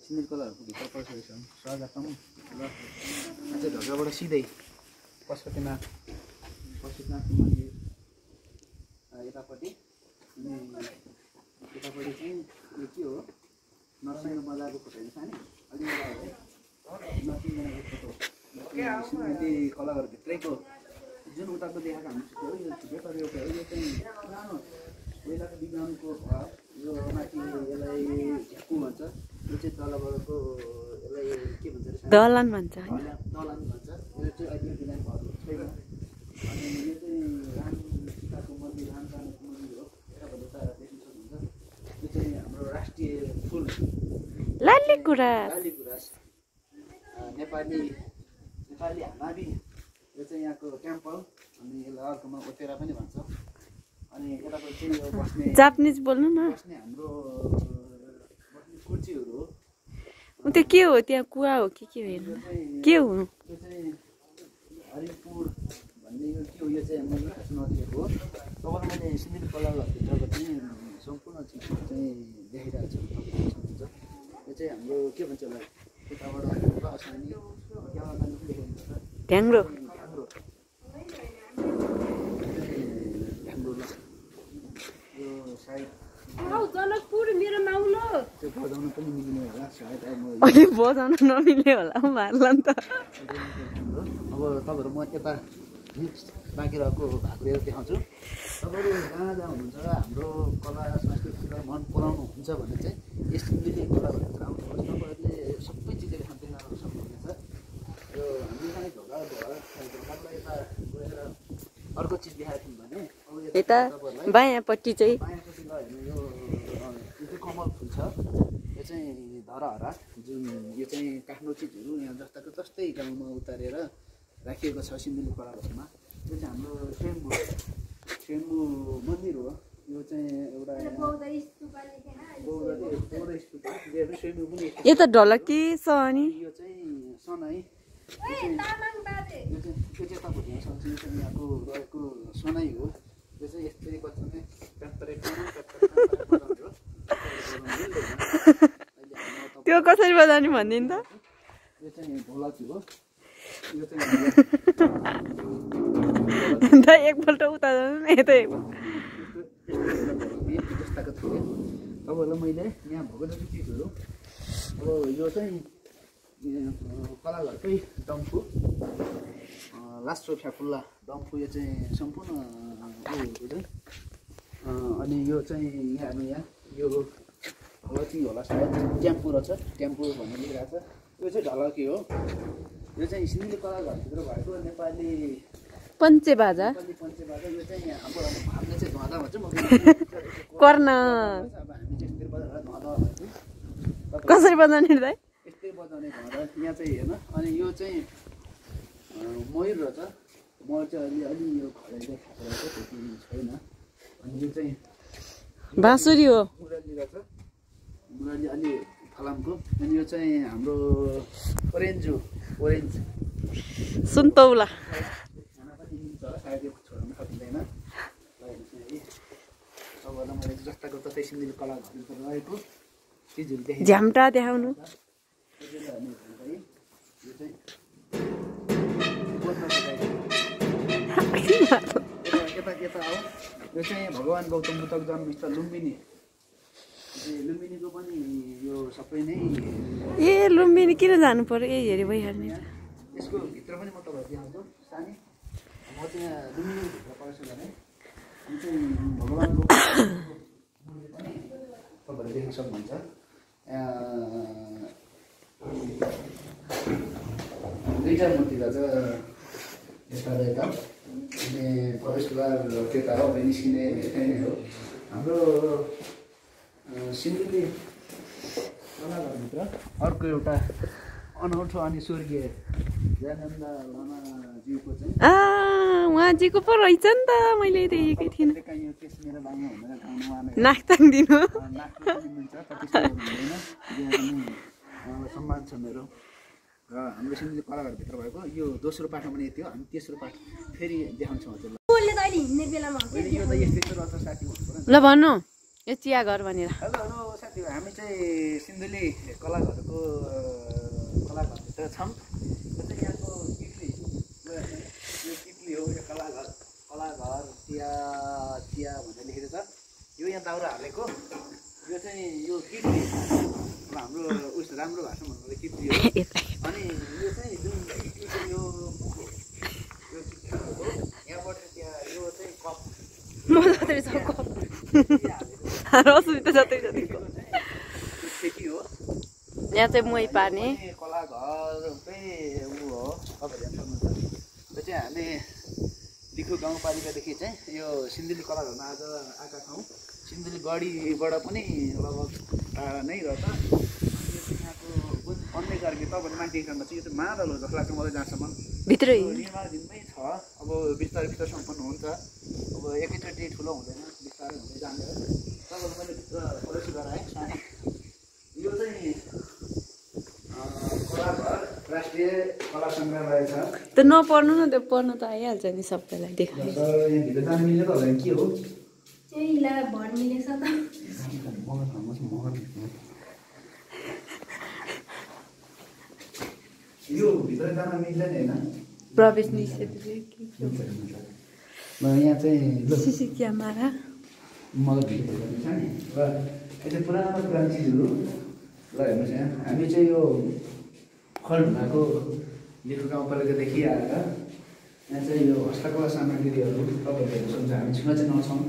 सिन्धुली कलाहरूको भित्र परिसकेको छ स्वागतम ल आज ढोकाबाट सिधै पशुपतिनाथ मन्दिर यतापट्टि अनि यतापट्टि चाहिँ यो के हो नरसिंह बजारको फोटो हेर्नु सानी अलि नरसिंहको फोटो सिन्धुली कलाघरभित्रैको जुन उताको देखाएको हामी यो एउटा यो चाहिँ पुरानो पहिलाको विज्ञानको यो माथि यसलाई झ्याकु भन्छ यो चाहिँ तलबाटको यसलाई के भन्छ दलान भन्छ दलान भन्छ यो चाहिँ अहिले डिजाइन भएको छैन अनि यो चाहिँ राम सीताको मन्दिर रामजानको मन्दिर हो यताबाट त देख्न सक्नुहुन्छ यो चाहिँ हाम्रो राष्ट्रिय फुल लाली गुराँस नेपाली हामाबी यो चाहिँ यहाँको टेम्पल अनि यसलाई अर्कोमा ओतेरा पनि भन्छ अनि यताको चाहिँ यो बस्ने जापानिज बोल्नु न बस्ने हाम्रो बस्ने कुर्चीहरू हो त्यो के हो त्यहाँ कुवा हो कि के हो के हो यो चाहिँ हरिपुर भन्ने यो के हो यो चाहिँ मैले खास नदिएको हो तपाईँलाई मैले सिन्धुली कलाभित्रको चाहिँ सम्पूर्ण चिज चाहिँ देखाइरहेको छु सक्नुहुन्छ यो चाहिँ हाम्रो के भन्छ होला यताबाट ढ्याङ्ग्रो यो सायद जनकपुर मेरो माउलो त्यो बजाउन पनि मिल्ने होला सायद अहिले बजाउन नमिल्ने होला मार्ला नि त अब तपाईँहरू म यता नेक्स्ट बाँकी रहेको भागहरू देखाउँछु तपाईँहरू जहाँ जहाँ हुनुहुन्छ हाम्रो कला संस्कृतिलाई मन पराउनु हुन्छ भने चाहिँ यस सिन्धुली कलाभित्र आउनुहोस् तपाईँहरूले सबै चिजले खाँदैन सक्नुहुनेछ यो हामी ढोकाबाट यता गएर अर्को चिज देखाएको थियौँ भने यता बायाँपट्टि चाहिँ बायाँपट्टि गयो भने यो चाहिँ कमल फुल छ यो चाहिँ धरहरा जुन यो चाहिँ काठमाडौँ चिजहरू यहाँ जस्ताको जस्तै गाउँमा उतारेर राखिएको छ सिन्धुली कलाघरमा यो चाहिँ हाम्रो स्वयम्भू मन्दिर हो यो चाहिँ एउटा स्वयम्भू पनि यता ढलकी छ अनि यो चाहिँ सनाई यो चाहिँ यतापट्टि सक्छ यो चाहिँ यहाँको रहेको सनाई हो यो चाहिँ यस्तरी बच्चाले त्यो कसरी बजाउने भनिदिनु त यो चाहिँ ढोलकी हो यो चाहिँ एकपल्ट उता जानु न यतै जस्ताको थिएँ तपाईँहरूलाई मैले यहाँ भएको जति चिजहरू अब यो चाहिँ कलाघरकै डम्फु लास्टो फ्याफुल्ला डम्फु यो चाहिँ सम्पूर्ण चाहिँ अनि यो चाहिँ यहाँ यो ढलकी होला सायद टेम्पो रहेछ टेम्पो भन्ने लेखिरहेको छ यो चाहिँ ढलकी हो यो चाहिँ सिन्धुली कलाघरभित्र भएको नेपाली पञ्चेबाजा यो चाहिँ हाम्रो हामीले चाहिँ धुवादा भन्छ म कर्ण अब हामी चाहिँ धुवादा भन्छौँ कसरी बजाउने दाइ यस्तै बजाउने धुवादा यहाँ चाहिँ हेर्नु अनि यो चाहिँ मयूर रहेछ मयूर चाहिँ अलि यो खडेले खाएको रहेछ त्यति छैन अनि यो चाहिँ बाँसुरी हो मुरली रहेछ मुरली अलि फलामको अनि यो चाहिँ हाम्रो ओरेन्ज सुन्तौला खाना पनि मिल्छ होला सायद यो छोड्नु सकिँदैन ल हेर्नुहोस् न है सबैलाई मैले जस्ताको ततै सिन्धुली कलाघरभित्र रहेको चिजहरू देखेँ झ्याम्टा देखाउनु यो चाहिँ यता हो यो चाहिँ भगवान् गौतम बुद्धको जन्मस्थल लुम्बिनी लुम्बिनीको पनि यो सबै नै ए लुम्बिनी किन जानु पर्यो ए हेरी भइहाल्ने यसको भित्र पनि म तपाईँहरू देखाउँछु सानी म चाहिँ यहाँ लुम्बिनीभित्र पर्छु भने यो चाहिँ भगवान् गौतम पनि तपाईँहरूले देख्न सक्नुहुन्छ दुईवटा मूर्ति रहेछ यता र यता अनि प्रवेशद्वार त्यता हो निस्किने यस्तै नै हो हाम्रो सिन्धुली कलाघरभित्र अर्को एउटा अनौठो अनि स्वर्गीय ज्ञानन्द लामाज्यूको चाहिँ उहाँजीको पो रहेछ नि त मैले देखेकै थिइनँ यो केस मेरो लामो भनेर गाउनु उहाँले नाक्ताङ दिनु नाक्नु पनि मिल्छ कति साह्रो हुँदैन उहाँलाई सम्मान छ मेरो र हाम्रो सिन्धुली कलाघरभित्र भएको यो दोस्रो पाठमा पनि यति हो हामी तेस्रो पाठ फेरि देखाउँछौँ हजुरलाई बोल्ने त अहिले हिँड्ने बेलामा यो त यस्तै रहेछ साथी भन्नु ल भन्नु यो चिया घर भनेर। हेलो हेलो साथीहरू, हामी चाहिँ सिन्धुली कलाघरको कलाघरभित्र छौँ। यो चाहिँ यहाँको किटली, यो किटली हो। यो कलाघर चिया भनेर लेखेको छ। यो यहाँ दाउरा हालेको, यो चाहिँ यो किटली हाम्रो उस राम्रो भाषामा भन्नु किटली हो। अनि यो चाहिँ जुन किटलीको यो यहाँबाट त्यहाँ यो चाहिँ कप यहाँ चाहिँ मही पार्ने कलाघरकै ऊ हो। तपाईँहरूले त्यो चाहिँ हामी लिखु गाउँपालिकादेखि चाहिँ यो सिन्धुली कलाघरमा आज आएका छौँ। सिन्धुली गढीबाट पनि लगभग टाढा नै रहेछ। यहाँको अन्य कार्य तपाईँले मान्छेसँग चाहिँ यो चाहिँ मादल हो जस्तो लाग्छ मलाई जहाँसम्म। भित्रै निर्माणधीनमै छ। अब बिस्तारै सम्पन्न हुन्छ। अब एकैचोटि ठुलो हुँदैन, बिस्तारै हुँदै जान्छ। तपाईँहरू मैले भित्र प्रवेश गराएँ सानो। यो चाहिँ कलाघर राष्ट्रिय कला सङ्ग्रहालय छ। त नपढ्नु न, त्यो पढ्नु त आइहाल्छ नि सबैलाई देखाइ। यहाँभित्र जानु मिलेको होला के हो भर मिलेछ त। यो भित्र जान मिल्दैन होइन, प्रवेश निषेध। यहाँ चाहिँ सिसी क्यामेरा मलाई भिडियो गर्नु छ नि। र यो चाहिँ पुरानो चिजहरू ल हेर्नुहोस्। यहाँ हामी चाहिँ यो खलढुङ्गाको लेखु गाउँपालिकादेखि आएर यहाँ चाहिँ यो हस्तकला सामग्रीहरू तपाईँहरूले हेर्नु सक्नुहुन्छ। हामी छुन चाहिँ नछौँ।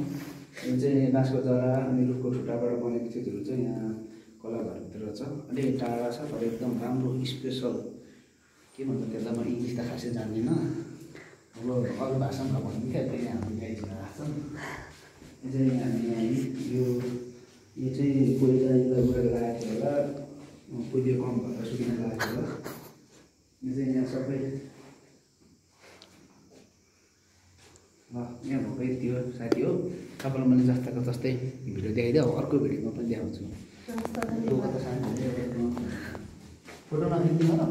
यो चाहिँ बाँसको जरा अनि रुखको ठुटाबाट बनेको चिजहरू चाहिँ यहाँ कलाघरभित्र छ। अलिक टाढा छ तर एकदम राम्रो स्पेसल। के भन्छ त्यसलाई, म इङ्ग्लिस त खासै जान्दिनँ। अब अरू भाषामा भन्नु क्या, त्यही हामी गाइडमा राख्छौँ। यो चाहिँ हामी यो चाहिँ पहिला गएर लगाएको होला, पुलियो कम भएर सुकिन लगाएको होला। यो चाहिँ यहाँ सबै ल यहाँ भएको यति हो साथी हो। तपाईँलाई मैले जस्ताको जस्तै भिडियो देखाइदियो। अर्को भिडियोमा पनि देखाउँछु। फोटो नखिच्नु हो।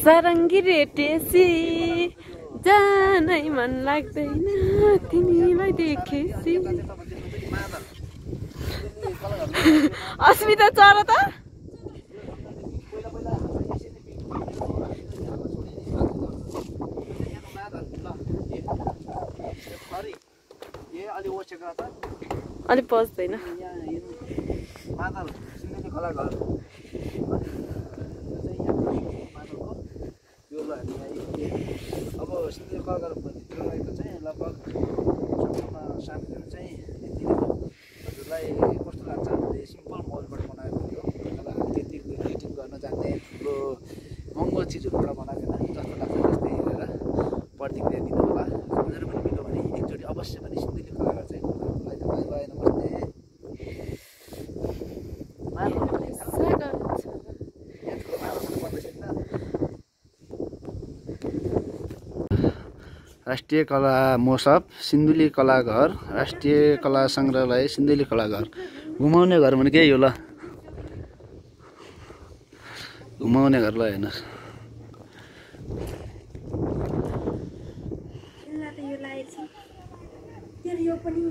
सरङ्गी रेटेसी जानै मन लाग्दैन तिमीलाई देखेसी। अस्मिता चरा त अलिक पस्दैन। मादल सिन्धुली कलाघर यो ल हामीलाई अब सिन्धुली कलाघरभित्र रहेको चाहिँ लगभग सम्पूर्ण सामग्रीहरू चाहिँ यति नै हो। हजुरलाई कस्तो लाग्छ? हामीले सिम्पल मलबाट बनाएको थियो। अब हामी त्यति एडिटिङ गर्न जान्ने ठुलो महँगो चिजहरूबाट बनाएको होइन। जस्तो लाग्छ त्यस्तै हेरेर प्रतिक्रिया दिनु होला। हजुर पनि मिल्यो भने एकचोटि अवश्य पनि सिन्धुली कलाघर चाहिँ घुम्नलाई तपाईँ गए नमस्ते। राष्ट्रिय कला महोत्सव सिन्धुली कलाघर राष्ट्रिय कला सङ्ग्रहालय सिन्धुली कलाघर। घुमाउने घर भने के हो ल, घुमाउने घर ल हेर्नुहोस्। यो पनि